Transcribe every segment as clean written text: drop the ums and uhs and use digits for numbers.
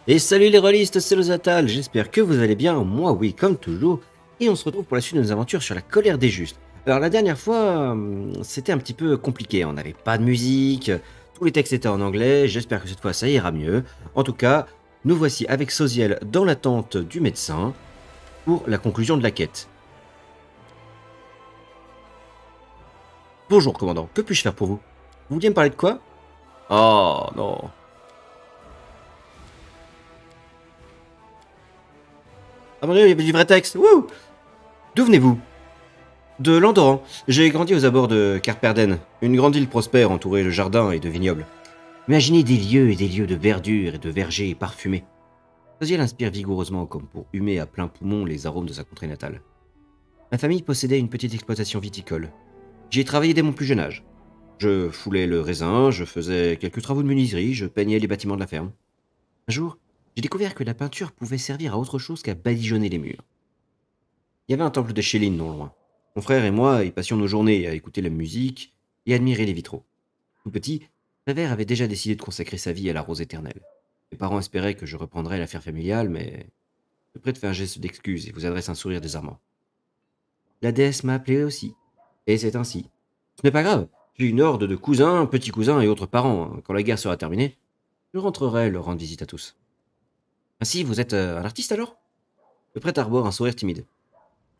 Et salut les rôlistes, c'est Lozatal, j'espère que vous allez bien, moi oui, comme toujours, et on se retrouve pour la suite de nos aventures sur la colère des justes. Alors la dernière fois, c'était un petit peu compliqué, on n'avait pas de musique, tous les textes étaient en anglais, j'espère que cette fois ça ira mieux. En tout cas, nous voici avec Soziel dans l'attente du médecin pour la conclusion de la quête. Bonjour commandant, que puis-je faire pour vous? Vous vouliez me parler de quoi? Oh non. Ah mon dieu, il y avait du vrai texte, wouh! D'où venez-vous? De Landoran. J'ai grandi aux abords de Carperden, une grande île prospère entourée de jardins et de vignobles. Imaginez des lieux et des lieux de verdure et de vergers parfumés. Soziel inspire vigoureusement comme pour humer à plein poumon les arômes de sa contrée natale. Ma famille possédait une petite exploitation viticole. J'y ai travaillé dès mon plus jeune âge. Je foulais le raisin, je faisais quelques travaux de menuiserie, je peignais les bâtiments de la ferme. Un jour, j'ai découvert que la peinture pouvait servir à autre chose qu'à badigeonner les murs. Il y avait un temple de Chéline non loin. Mon frère et moi y passions nos journées à écouter la musique et admirer les vitraux. Tout petit, Prévert avait déjà décidé de consacrer sa vie à la rose éternelle. Mes parents espéraient que je reprendrais l'affaire familiale, mais je prête fait un geste d'excuse et vous adresse un sourire désarmant. La déesse m'a appelé aussi, et c'est ainsi. Ce n'est pas grave, j'ai une horde de cousins, petits cousins et autres parents. Quand la guerre sera terminée, je rentrerai leur rendre visite à tous. Ainsi, vous êtes un artiste alors? Le prêtre arbore un sourire timide.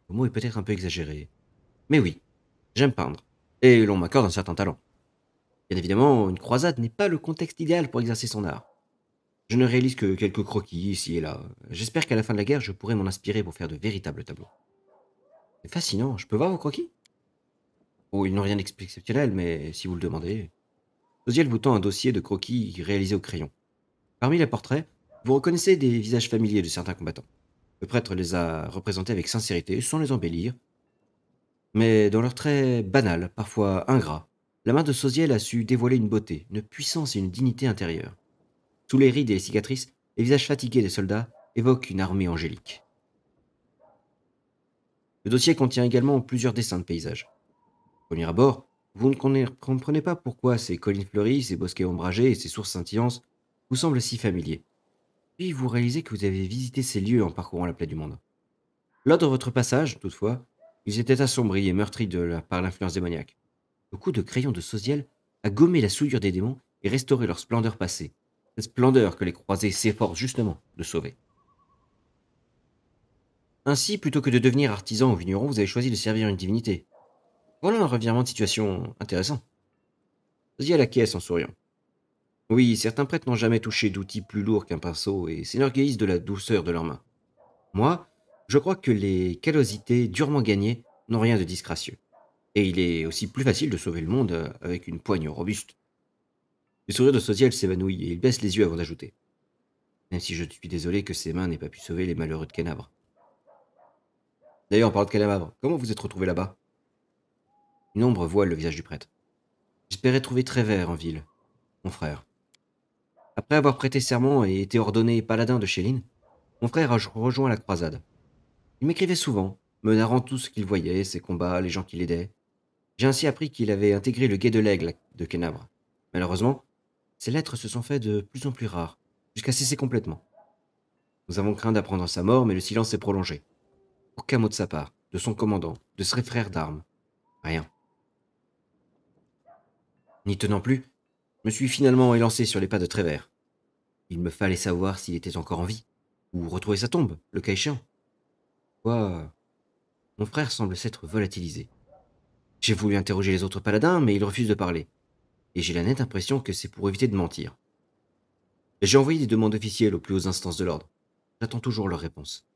Le mot est peut-être un peu exagéré. Mais oui, j'aime peindre, et l'on m'accorde un certain talent. Bien évidemment, une croisade n'est pas le contexte idéal pour exercer son art. Je ne réalise que quelques croquis ici et là. J'espère qu'à la fin de la guerre, je pourrai m'en inspirer pour faire de véritables tableaux. C'est fascinant, je peux voir vos croquis? Oh, ils n'ont rien d'exceptionnel, mais si vous le demandez. Osiel vous tend un dossier de croquis réalisés au crayon. Parmi les portraits, vous reconnaissez des visages familiers de certains combattants. Le prêtre les a représentés avec sincérité, sans les embellir, mais dans leurs traits banals, parfois ingrats. La main de Sosiel a su dévoiler une beauté, une puissance et une dignité intérieure. Sous les rides et les cicatrices, les visages fatigués des soldats évoquent une armée angélique. Le dossier contient également plusieurs dessins de paysages. Au premier abord, vous ne comprenez pas pourquoi ces collines fleuries, ces bosquets ombragés et ces sources scintillantes vous semblent si familiers. Puis vous réalisez que vous avez visité ces lieux en parcourant la plaie du monde. Lors de votre passage, toutefois, ils étaient assombris et meurtris par l'influence démoniaque. Le coup de crayon de Sosiel a gommé la souillure des démons et restauré leur splendeur passée. Cette splendeur que les croisés s'efforcent justement de sauver. Ainsi, plutôt que de devenir artisan ou vigneron, vous avez choisi de servir une divinité. Voilà un revirement de situation intéressant. Sosiel acquiesce en souriant. Oui, certains prêtres n'ont jamais touché d'outils plus lourds qu'un pinceau et s'énorgueillissent de la douceur de leurs mains. Moi, je crois que les callosités durement gagnées n'ont rien de disgracieux. Et il est aussi plus facile de sauver le monde avec une poigne robuste. Le sourire de Sosiel s'évanouit et il baisse les yeux avant d'ajouter. Même si je suis désolé que ses mains n'aient pas pu sauver les malheureux de Canabre. D'ailleurs, en parlant de Canabre, comment vous êtes retrouvé là-bas? Une ombre voile le visage du prêtre. J'espérais trouver Trévert en ville, mon frère. Après avoir prêté serment et été ordonné paladin de Chéline, mon frère a rejoint la croisade. Il m'écrivait souvent, me narrant tout ce qu'il voyait, ses combats, les gens qui l'aidaient. J'ai ainsi appris qu'il avait intégré le guet de l'Aigle de Canabre. Malheureusement, ces lettres se sont faites de plus en plus rares, jusqu'à cesser complètement. Nous avons craint d'apprendre sa mort, mais le silence s'est prolongé. Aucun mot de sa part, de son commandant, de ses frères d'armes. Rien. N'y tenant plus, je me suis finalement élancé sur les pas de Trévert. Il me fallait savoir s'il était encore en vie, ou retrouver sa tombe, le cas échéant. Quoi, mon frère semble s'être volatilisé. J'ai voulu interroger les autres paladins, mais ils refusent de parler. Et j'ai la nette impression que c'est pour éviter de mentir. J'ai envoyé des demandes officielles aux plus hautes instances de l'ordre. J'attends toujours leur réponse.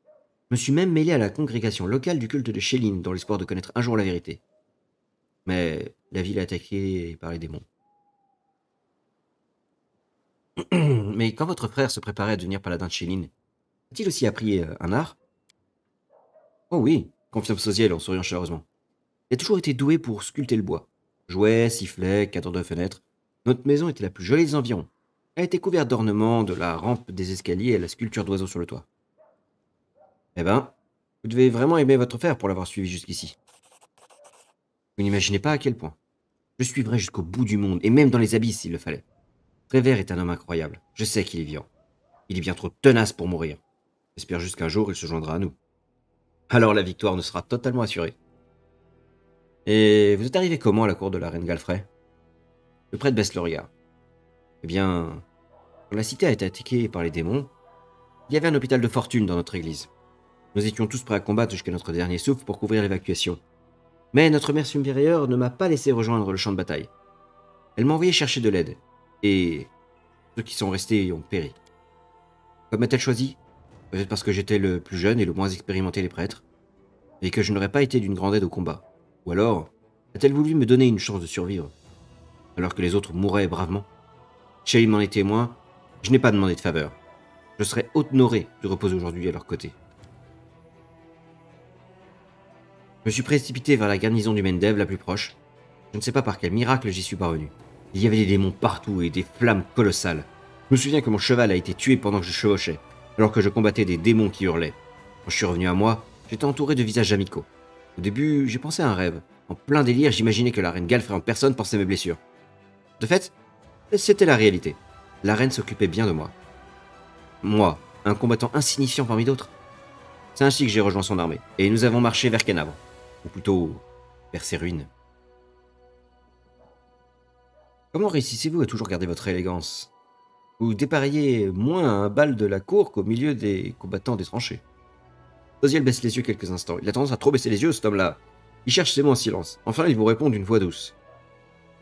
Je me suis même mêlé à la congrégation locale du culte de Chéline dans l'espoir de connaître un jour la vérité. Mais la ville est attaquée par les démons. Mais quand votre frère se préparait à devenir paladin de Chéline, a-t-il aussi appris un art? Oh oui, confirme Sosiel en souriant chaleureusement. Il a toujours été doué pour sculpter le bois. Jouets, sifflets, cadres de fenêtres. Notre maison était la plus jolie des environs. Elle était couverte d'ornements, de la rampe des escaliers à la sculpture d'oiseaux sur le toit. Eh ben, vous devez vraiment aimer votre frère pour l'avoir suivi jusqu'ici. Vous n'imaginez pas à quel point. Je suivrai jusqu'au bout du monde, et même dans les abysses s'il le fallait. Prévert est un homme incroyable. Je sais qu'il est vivant. Il est bien trop tenace pour mourir. J'espère juste qu'un jour il se joindra à nous. Alors la victoire ne sera totalement assurée. Et vous êtes arrivé comment à la cour de la reine Galfrey? Le prêtre baisse le regard. Eh bien, quand la cité a été attaquée par les démons, il y avait un hôpital de fortune dans notre église. Nous étions tous prêts à combattre jusqu'à notre dernier souffle pour couvrir l'évacuation. Mais notre mère supérieure ne m'a pas laissé rejoindre le champ de bataille. Elle m'a envoyé chercher de l'aide. Et ceux qui sont restés ont péri. Comme a-t-elle choisi? Peut-être parce que j'étais le plus jeune et le moins expérimenté des prêtres, et que je n'aurais pas été d'une grande aide au combat. Ou alors, a-t-elle voulu me donner une chance de survivre, alors que les autres mouraient bravement? Shelly m'en est témoin, je n'ai pas demandé de faveur. Je serais honoré de reposer aujourd'hui à leur côté. Je me suis précipité vers la garnison du Mendev la plus proche. Je ne sais pas par quel miracle j'y suis parvenu. Il y avait des démons partout et des flammes colossales. Je me souviens que mon cheval a été tué pendant que je chevauchais, alors que je combattais des démons qui hurlaient. Quand je suis revenu à moi, j'étais entouré de visages amicaux. Au début, j'ai pensé à un rêve. En plein délire, j'imaginais que la reine Galfrey en personne pensait mes blessures. De fait, c'était la réalité. La reine s'occupait bien de moi. Moi, un combattant insignifiant parmi d'autres. C'est ainsi que j'ai rejoint son armée, et nous avons marché vers Canabre. Ou plutôt, vers ses ruines. Comment réussissez-vous à toujours garder votre élégance? Vous dépareillez moins à un bal de la cour qu'au milieu des combattants des tranchées. Osiel baisse les yeux quelques instants. Il a tendance à trop baisser les yeux, cet homme-là. Il cherche ses mots en silence. Enfin, il vous répond d'une voix douce.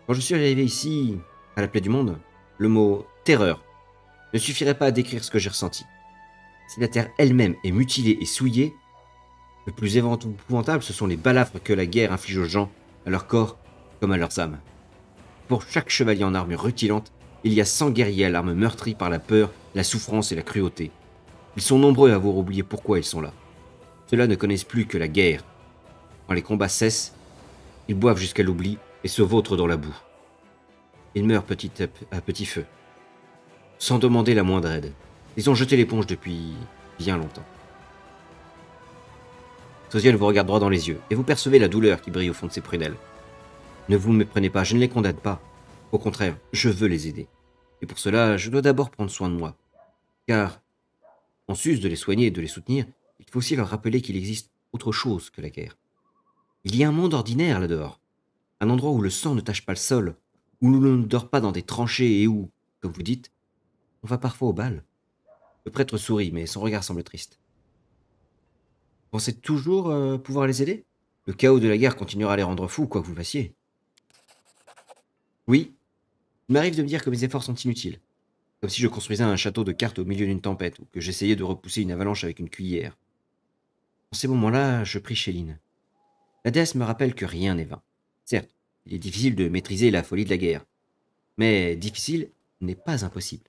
Quand je suis arrivé ici, à la plaie du monde, le mot terreur ne suffirait pas à décrire ce que j'ai ressenti. Si la terre elle-même est mutilée et souillée, le plus épouvantable, ce sont les balafres que la guerre inflige aux gens, à leur corps comme à leurs âmes. Pour chaque chevalier en armure rutilante, il y a 100 guerriers à l'arme meurtris par la peur, la souffrance et la cruauté. Ils sont nombreux à avoir oublié pourquoi ils sont là. Ceux-là ne connaissent plus que la guerre. Quand les combats cessent, ils boivent jusqu'à l'oubli et se vautrent dans la boue. Ils meurent petit à petit feu, sans demander la moindre aide. Ils ont jeté l'éponge depuis bien longtemps. Sosiel vous regarde droit dans les yeux, et vous percevez la douleur qui brille au fond de ses prunelles. Ne vous méprenez pas, je ne les condamne pas. Au contraire, je veux les aider. Et pour cela, je dois d'abord prendre soin de moi. Car, en sus de les soigner et de les soutenir, il faut aussi leur rappeler qu'il existe autre chose que la guerre. Il y a un monde ordinaire là-dehors. Un endroit où le sang ne tache pas le sol, où l'on ne dort pas dans des tranchées et où, comme vous dites, on va parfois au bal. Le prêtre sourit, mais son regard semble triste. Vous pensez toujours pouvoir les aider? Le chaos de la guerre continuera à les rendre fous, quoi que vous fassiez. Oui, il m'arrive de me dire que mes efforts sont inutiles. Comme si je construisais un château de cartes au milieu d'une tempête, ou que j'essayais de repousser une avalanche avec une cuillère. En ces moments-là, je prie Chéline. La déesse me rappelle que rien n'est vain. Certes, il est difficile de maîtriser la folie de la guerre. Mais difficile n'est pas impossible.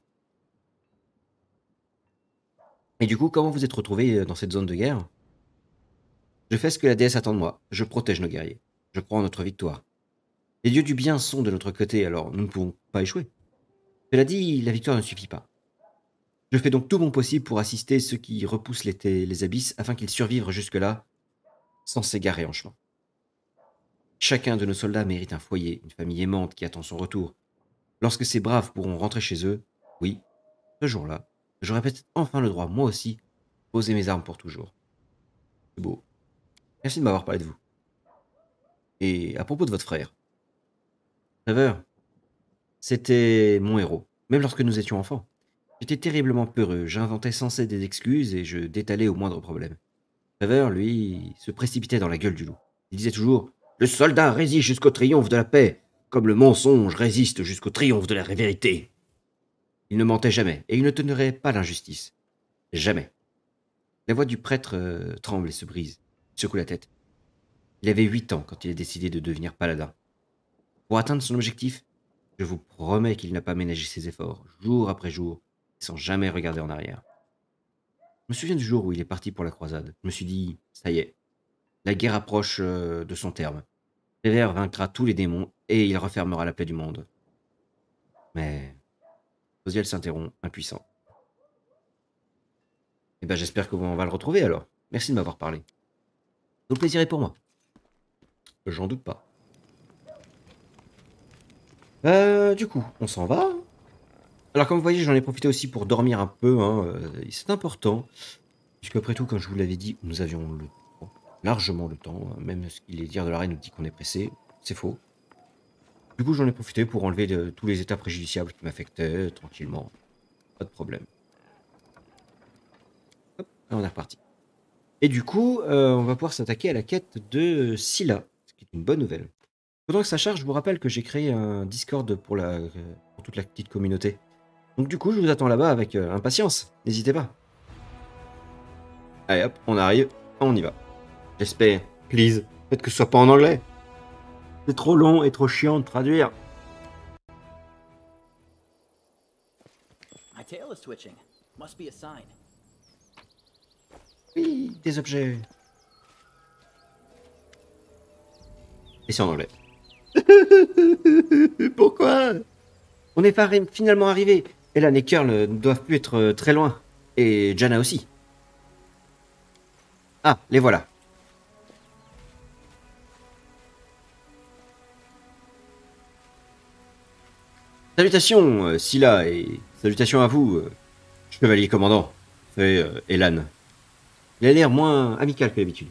Et du coup, comment vous êtes retrouvé dans cette zone de guerre? Je fais ce que la déesse attend de moi. Je protège nos guerriers. Je crois en notre victoire. Les dieux du bien sont de notre côté, alors nous ne pouvons pas échouer. Cela dit, la victoire ne suffit pas. Je fais donc tout mon possible pour assister ceux qui repoussent les abysses afin qu'ils survivent jusque-là sans s'égarer en chemin. Chacun de nos soldats mérite un foyer, une famille aimante qui attend son retour. Lorsque ces braves pourront rentrer chez eux, oui, ce jour-là, j'aurai peut-être enfin le droit, moi aussi, de poser mes armes pour toujours. C'est beau. Merci de m'avoir parlé de vous. Et à propos de votre frère, Trevor, c'était mon héros, même lorsque nous étions enfants. J'étais terriblement peureux, j'inventais sans cesse des excuses et je détalais au moindre problème. Trevor, lui, se précipitait dans la gueule du loup. Il disait toujours « Le soldat résiste jusqu'au triomphe de la paix, comme le mensonge résiste jusqu'au triomphe de la vérité. » Il ne mentait jamais, et il ne tolérait pas l'injustice. Jamais. La voix du prêtre tremble et se brise. Il secoue la tête. Il avait 8 ans quand il a décidé de devenir paladin. Pour atteindre son objectif, je vous promets qu'il n'a pas ménagé ses efforts, jour après jour, sans jamais regarder en arrière. Je me souviens du jour où il est parti pour la croisade. Je me suis dit, ça y est, la guerre approche de son terme. Prévert vaincra tous les démons et il refermera la paix du monde. Mais Osiel s'interrompt, impuissant. Eh ben j'espère qu'on va le retrouver alors. Merci de m'avoir parlé. Tout le plaisir est pour moi. J'en doute pas. Du coup, on s'en va. Alors comme vous voyez, j'en ai profité aussi pour dormir un peu, hein, c'est important. Puisque après tout, comme je vous l'avais dit, nous avions le temps, largement le temps, même ce qu'il est dire de l'arrêt nous dit qu'on est pressé, c'est faux. Du coup, j'en ai profité pour enlever tous les états préjudiciables qui m'affectaient, tranquillement, pas de problème. Hop, là on est reparti. Et du coup, on va pouvoir s'attaquer à la quête de Scylla, ce qui est une bonne nouvelle. Pendant que ça charge, je vous rappelle que j'ai créé un Discord pour toute la petite communauté. Donc du coup, je vous attends là-bas avec impatience, n'hésitez pas. Allez hop, on arrive, on y va. J'espère, please, peut-être que ce soit pas en anglais. C'est trop long et trop chiant de traduire. My tail is twitching. Must be a sign. Oui, des objets. Et c'est en anglais. Pourquoi? On n'est pas finalement arrivé. Elan et Curl ne doivent plus être très loin. Et Jana aussi. Ah, les voilà. Salutations, Scylla, et salutations à vous, chevalier commandant, fait Elan. Il a l'air moins amical que d'habitude.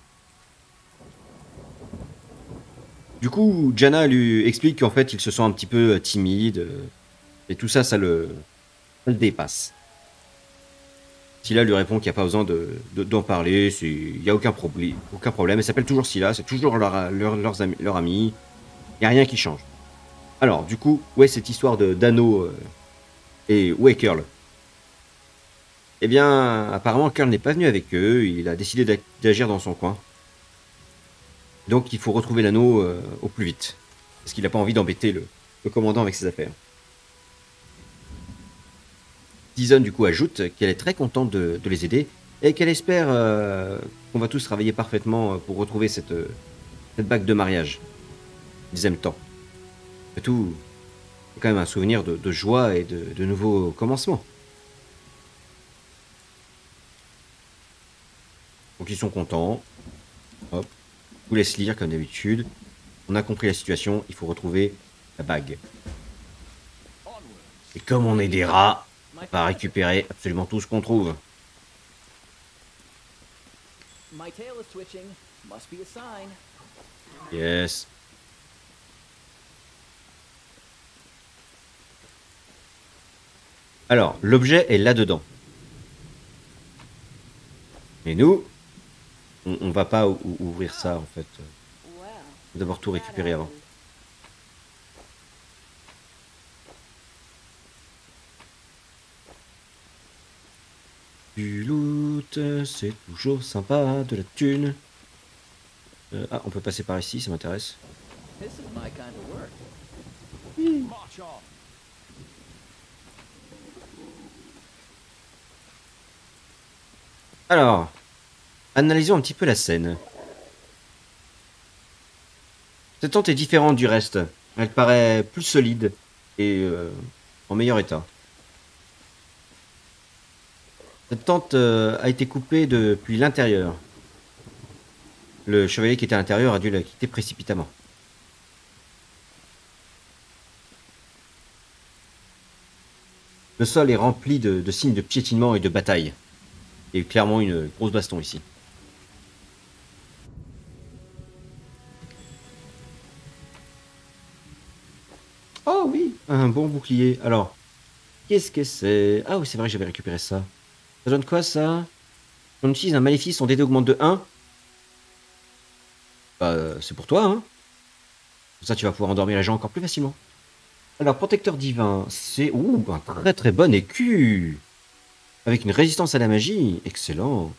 Du coup, Jana lui explique qu'en fait, il se sent un petit peu timide, et tout ça, ça le dépasse. Scylla lui répond qu'il n'y a pas besoin d'en parler, il n'y a aucun problème. Elle s'appelle toujours Scylla, c'est toujours leur ami, il n'y a rien qui change. Alors, du coup, où est cette histoire d'anneau et où est Curl? Eh bien, apparemment, Curl n'est pas venu avec eux, il a décidé d'agir dans son coin. Donc, il faut retrouver l'anneau au plus vite, parce qu'il n'a pas envie d'embêter le commandant avec ses affaires. Dizon, du coup, ajoute qu'elle est très contente de les aider, et qu'elle espère qu'on va tous travailler parfaitement pour retrouver cette bague de mariage. Deuxième temps. Et tout, c'est quand même un souvenir de joie et de nouveaux commencements. Donc ils sont contents. Hop. Je vous laisse lire comme d'habitude. On a compris la situation, il faut retrouver la bague. Et comme on est des rats, on va récupérer absolument tout ce qu'on trouve. My tail is twitching. Must be a sign. Yes. Alors, l'objet est là-dedans. Mais nous, on va pas ouvrir ça en fait. On va d'abord tout récupérer avant. Du loot, c'est toujours sympa, de la thune. Ah, on peut passer par ici, ça m'intéresse. This is my kind of work. March on. Alors, analysons un petit peu la scène. Cette tente est différente du reste. Elle paraît plus solide et en meilleur état. Cette tente a été coupée depuis l'intérieur. Le chevalier qui était à l'intérieur a dû la quitter précipitamment. Le sol est rempli de signes de piétinement et de bataille. Il y a eu clairement une grosse baston ici. Oh oui, un bon bouclier. Alors, qu'est-ce que c'est? Ah oui, c'est vrai que j'avais récupéré ça. Ça donne quoi ça? On utilise un maléfice, son DD augmente de 1. Bah, c'est pour toi, hein. Comme ça, tu vas pouvoir endormir les gens encore plus facilement. Alors, protecteur divin, c'est... Ouh, un très très bon écu. Avec une résistance à la magie. Excellent.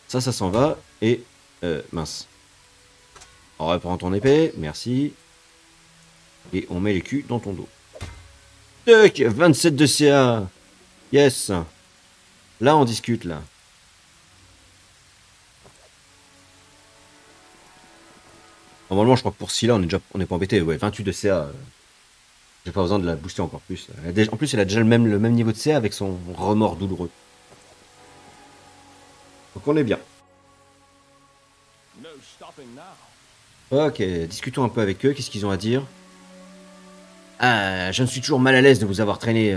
Ça s'en va. Et... mince. On reprend ton épée, merci. Et on met l'écu dans ton dos. Tuck, 27 de CA. Yes. Là, on discute, là. Normalement, je crois que pour Scylla, on est pas embêté. Ouais, 28 de CA. J'ai pas besoin de la booster encore plus. En plus, elle a déjà le même niveau de CA avec son remords douloureux. Donc on est bien. No stopping now. Ok, discutons un peu avec eux. Qu'est-ce qu'ils ont à dire? Ah, je ne suis toujours mal à l'aise de vous avoir traîné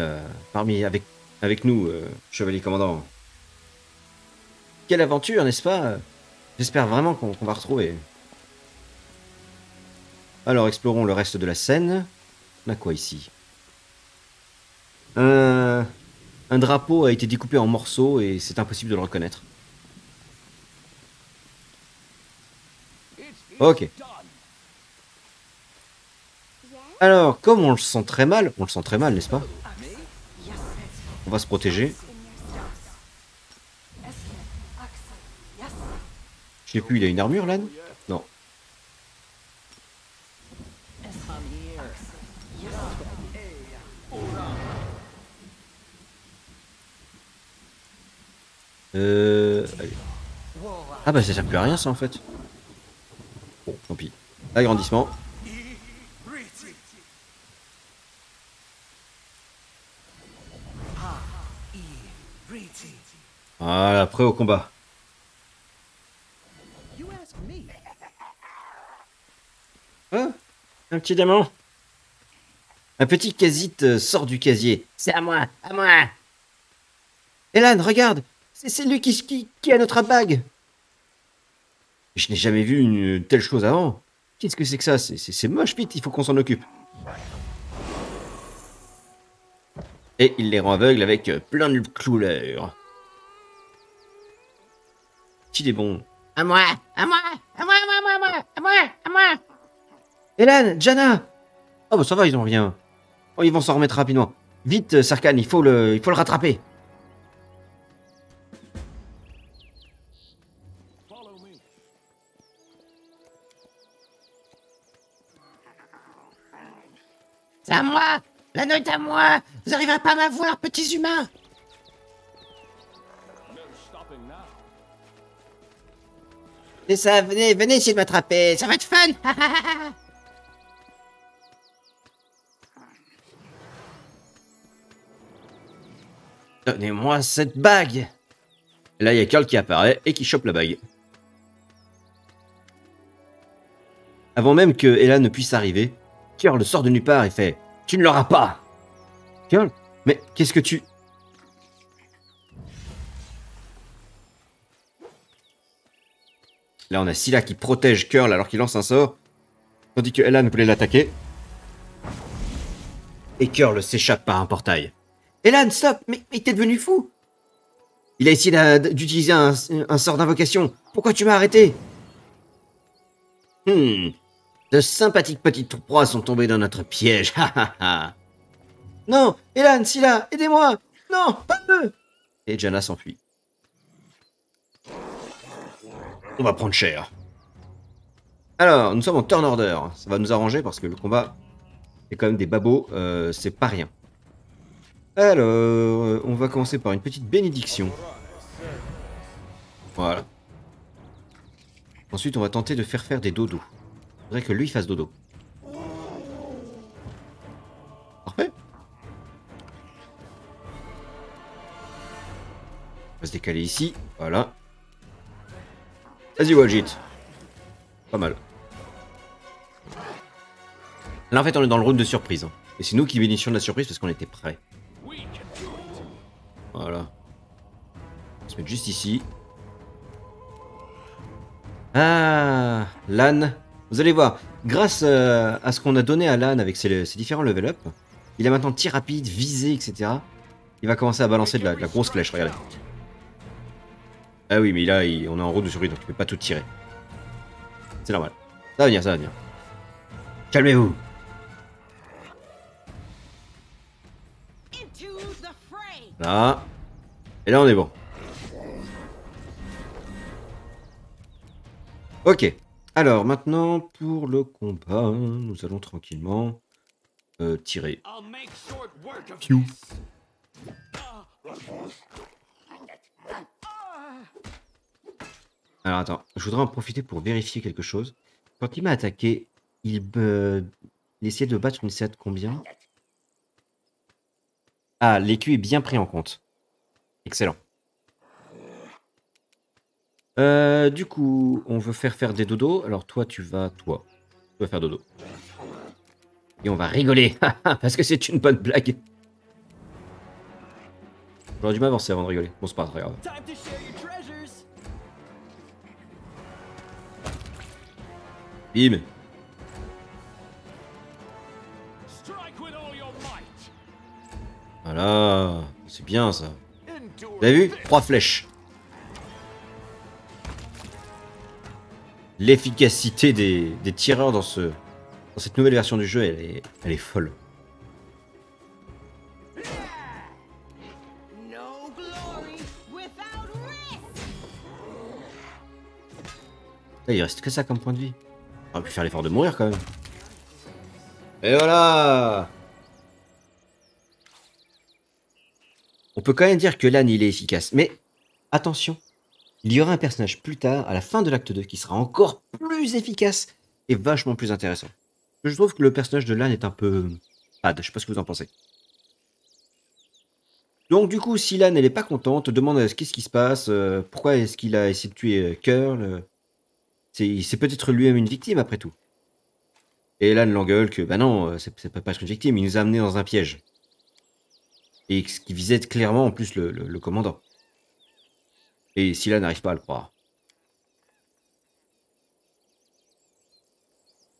avec nous, chevalier commandant. Quelle aventure, n'est-ce pas? J'espère vraiment qu'on va retrouver. Alors, explorons le reste de la scène. On a quoi ici? Un drapeau a été découpé en morceaux et c'est impossible de le reconnaître. Ok. Done. Alors, comme on le sent très mal, n'est-ce pas? On va se protéger. Je sais plus, il a une armure, l'âne? Non. Allez. Ah bah ça sert plus à rien ça en fait. Bon, tant pis. Agrandissement. Voilà, prêt au combat. You ask me. Ah, un petit diamant. Un petit casite sort du casier. C'est à moi, à moi. Elan, regarde, c'est lui qui a notre bague. Je n'ai jamais vu une telle chose avant. Qu'est-ce que c'est que ça? C'est moche, vite, il faut qu'on s'en occupe. Et il les rend aveugles avec plein de couleurs. Qu'il est bon. À moi, à moi, à moi, à moi, à moi, à moi, à moi. Elan, Jana. Oh bah ça va, ils ont rien. Oh, ils vont s'en remettre rapidement. Vite, Sarkhan, il faut le rattraper. Follow me. C'est à moi. L'anneau est à moi. Vous n'arriverez pas à m'avoir, petits humains. No stopping now. C'est ça, venez, venez essayer de m'attraper. Ça va être fun. Donnez-moi cette bague. Et là, il y a Karl qui apparaît et qui chope la bague. Avant même que Elan ne puisse arriver, Karl sort de nulle part et fait « Tu ne l'auras pas !» Karl, mais qu'est-ce que tu... Là, on a Scylla qui protège Karl alors qu'il lance un sort, tandis que Elan voulait l'attaquer. Et Karl s'échappe par un portail. Elan, stop! Mais t'es devenu fou! Il a essayé d'utiliser un sort d'invocation. Pourquoi tu m'as arrêté? De sympathiques petites proies sont tombées dans notre piège. Non, Elan, Scylla, aidez-moi! Non, pas eux! Et Jana s'enfuit. On va prendre cher. Alors, nous sommes en turn order. Ça va nous arranger parce que le combat est quand même des babos. C'est pas rien. Alors, on va commencer par une petite bénédiction. Voilà. Ensuite, on va tenter de faire des dodos. Il faudrait que lui fasse dodo. Parfait. On va se décaler ici. Voilà. Vas-y, Wajit. Pas mal. Là, en fait, on est dans le round de surprise. Hein. Et c'est nous qui bénéficions de la surprise parce qu'on était prêts. We can do it. Voilà. On va se mettre juste ici. Ah, Lan. Vous allez voir, grâce à ce qu'on a donné à Lan avec ses différents level up, il a maintenant tir rapide, visée, etc. Il va commencer à balancer de la grosse flèche, regardez. Ah oui, mais là, on est en route de survie, donc tu peux pas tout tirer. C'est normal. Ça va venir, ça va venir. Calmez-vous. Là. Et là, on est bon. Ok. Alors, maintenant, pour le combat, nous allons tranquillement tirer. I'll make short work of Piou. this. Alors, attends. Je voudrais en profiter pour vérifier quelque chose. Quand il m'a attaqué, il essayait de battre une CA de combien? Ah, l'écu est bien pris en compte. Excellent. Du coup, on veut faire des dodos. Alors toi, tu vas faire dodo. Et on va rigoler, parce que c'est une bonne blague. J'aurais dû m'avancer avant de rigoler. Bon, c'est pas très grave. Time to share your treasures. Bim. Strike with all your might. Voilà. C'est bien, ça. Endure Vous avez vu? this. 3 flèches. L'efficacité des tireurs dans cette nouvelle version du jeu, elle est folle. No glory without risk. Là, il reste que ça comme point de vie. On aurait pu faire l'effort de mourir quand même. Et voilà. On peut quand même dire que Lan il est efficace. Mais attention, il y aura un personnage plus tard, à la fin de l'acte 2, qui sera encore plus efficace et vachement plus intéressant. Je trouve que le personnage de Lan est un peu fade, je sais pas ce que vous en pensez. Donc du coup, si Lan elle est pas contente, demande qu'est-ce qui se passe, pourquoi est-ce qu'il a essayé de tuer Curl. C'est peut-être lui-même une victime après tout. Et Lan l'engueule que, bah non, ça peut pas être une victime, il nous a amenés dans un piège. Et ce qui visait clairement en plus le commandant. Et Scylla n'arrive pas à le croire.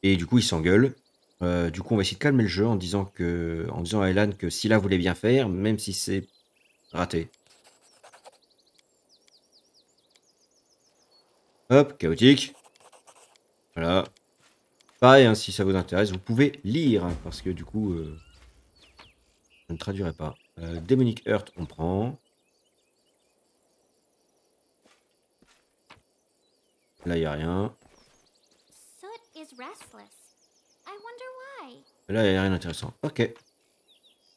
Et du coup, il s'engueule. Du coup, on va essayer de calmer le jeu en disant à Elan que Scylla voulait bien faire, même si c'est raté. Hop, chaotique. Voilà. Pareil, hein, si ça vous intéresse, vous pouvez lire, hein, parce que du coup, je ne traduirai pas. Demonic Heart, on prend. Là, il n'y a rien. Soot is restless. I wonder why. Là, il n'y a rien d'intéressant. Ok.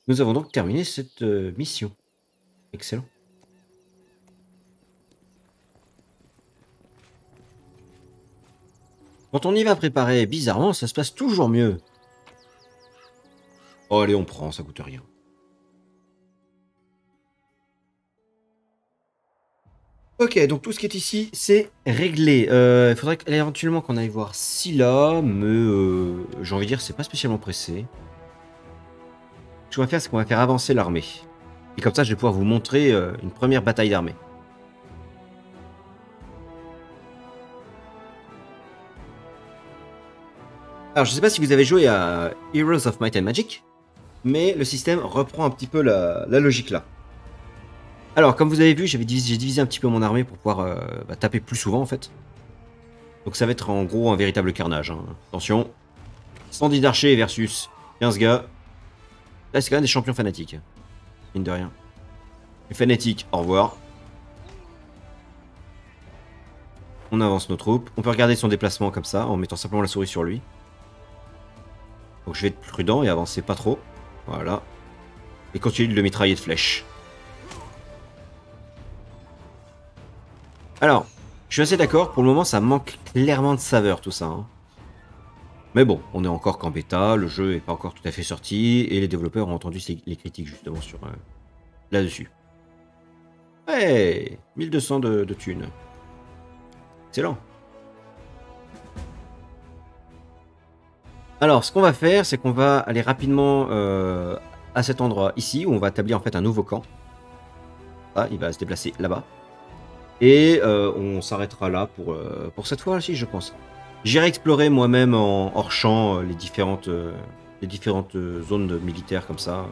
Nous avons donc terminé cette mission. Excellent. Quand on y va préparer, bizarrement, ça se passe toujours mieux. Oh, allez, on prend, ça coûte rien. Ok, donc tout ce qui est ici, c'est réglé. Il faudrait éventuellement qu'on aille voir Scylla, mais j'ai envie de dire, c'est pas spécialement pressé. Ce qu'on va faire, c'est qu'on va faire avancer l'armée. Et comme ça, je vais pouvoir vous montrer une première bataille d'armée. Alors, je sais pas si vous avez joué à Heroes of Might and Magic, mais le système reprend un petit peu la logique là. Alors, comme vous avez vu, j'ai divisé un petit peu mon armée pour pouvoir taper plus souvent en fait. Donc ça va être en gros un véritable carnage. Hein. Attention, 110 d'archers versus 15 gars. Là, c'est quand même des champions fanatiques. Mine de rien. Les fanatiques, au revoir. On avance nos troupes. On peut regarder son déplacement comme ça, en mettant simplement la souris sur lui. Donc je vais être prudent et avancer pas trop. Voilà. Et continuer de le mitrailler de flèches. Alors, je suis assez d'accord, pour le moment ça manque clairement de saveur tout ça. Hein. Mais bon, on est encore qu'en bêta, le jeu n'est pas encore tout à fait sorti, et les développeurs ont entendu les critiques justement sur là-dessus. Ouais, 1200 de thunes. Excellent. Alors, ce qu'on va faire, c'est qu'on va aller rapidement à cet endroit ici, où on va établir en fait un nouveau camp. Ah, il va se déplacer là-bas. Et on s'arrêtera là pour cette fois-ci, je pense. J'irai explorer moi-même en hors champ les différentes zones militaires comme ça.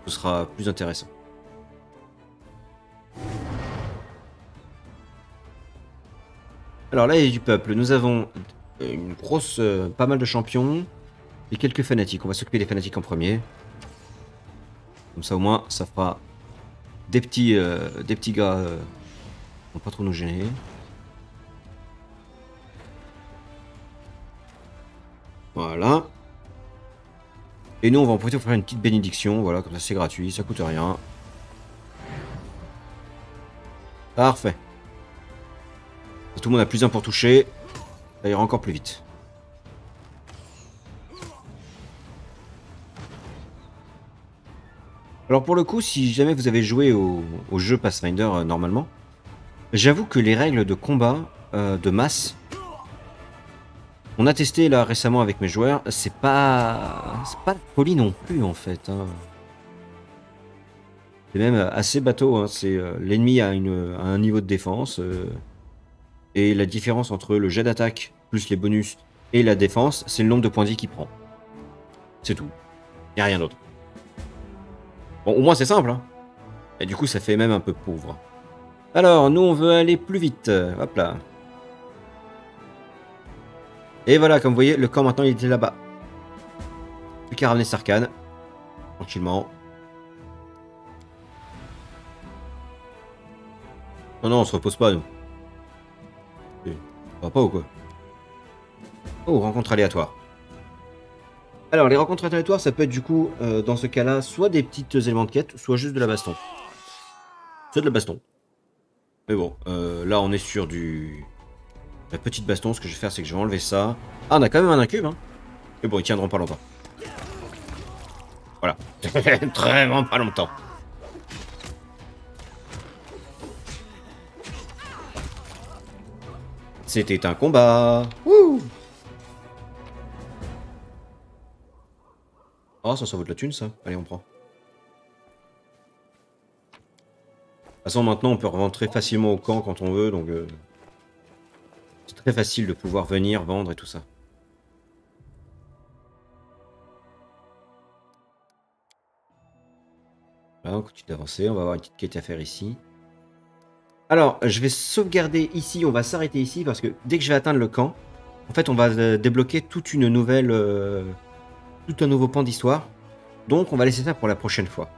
Ce sera plus intéressant. Alors là, il y a du peuple. Nous avons une grosse, pas mal de champions et quelques fanatiques. On va s'occuper des fanatiques en premier. Comme ça, au moins, ça fera des petits gars qui vont pas trop nous gêner. Voilà. Et nous, on va en profiter pour faire une petite bénédiction. Voilà, comme ça, c'est gratuit, ça coûte rien. Parfait. Tout le monde a plus un pour toucher. Ça ira encore plus vite. Alors pour le coup, si jamais vous avez joué au jeu Pathfinder normalement, j'avoue que les règles de combat de masse On a testé là récemment avec mes joueurs, c'est pas la folie non plus en fait. Hein. C'est même assez bateau. Hein. C'est l'ennemi a un niveau de défense et la différence entre le jet d'attaque plus les bonus et la défense, c'est le nombre de points de vie qu'il prend. C'est tout. Y a rien d'autre. Bon, au moins c'est simple. Hein. Et du coup, ça fait même un peu pauvre. Alors, nous, on veut aller plus vite. Hop là. Et voilà, comme vous voyez, le camp maintenant il était là-bas. Plus qu'à ramener Sarkhan. Tranquillement. Non, non, on se repose pas, nous. Ça va pas ou quoi? Oh, rencontre aléatoire. Alors, les rencontres aléatoires, ça peut être du coup, dans ce cas-là, soit des petits éléments de quête, soit juste de la baston. C'est de la baston. Mais bon, là, on est sur la petite baston. Ce que je vais faire, c'est que je vais enlever ça. Ah, on a quand même un incube, hein. Mais bon, ils tiendront pas longtemps. Voilà. Vraiment pas longtemps. C'était un combat. Wouh! Oh, ça vaut de la thune, ça. Allez, on prend. De toute façon, maintenant, on peut rentrer facilement au camp quand on veut, donc... c'est très facile de pouvoir venir, vendre et tout ça. Là, on continue d'avancer. On va avoir une petite quête à faire ici. Alors, je vais sauvegarder ici. On va s'arrêter ici parce que dès que je vais atteindre le camp, en fait, on va débloquer toute une nouvelle... tout un nouveau pan d'histoire. Donc, on va laisser ça pour la prochaine fois.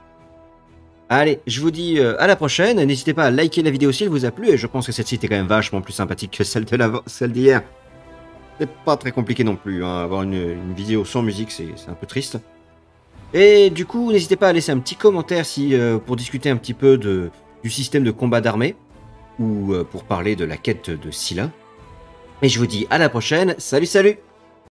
Allez, je vous dis à la prochaine. N'hésitez pas à liker la vidéo si elle vous a plu. Et je pense que cette site est quand même vachement plus sympathique que celle d'hier. C'est pas très compliqué non plus. Hein. Avoir une vidéo sans musique, c'est un peu triste. Et du coup, n'hésitez pas à laisser un petit commentaire pour discuter un petit peu du système de combat d'armée. Ou pour parler de la quête de Scylla. Et je vous dis à la prochaine. Salut, salut!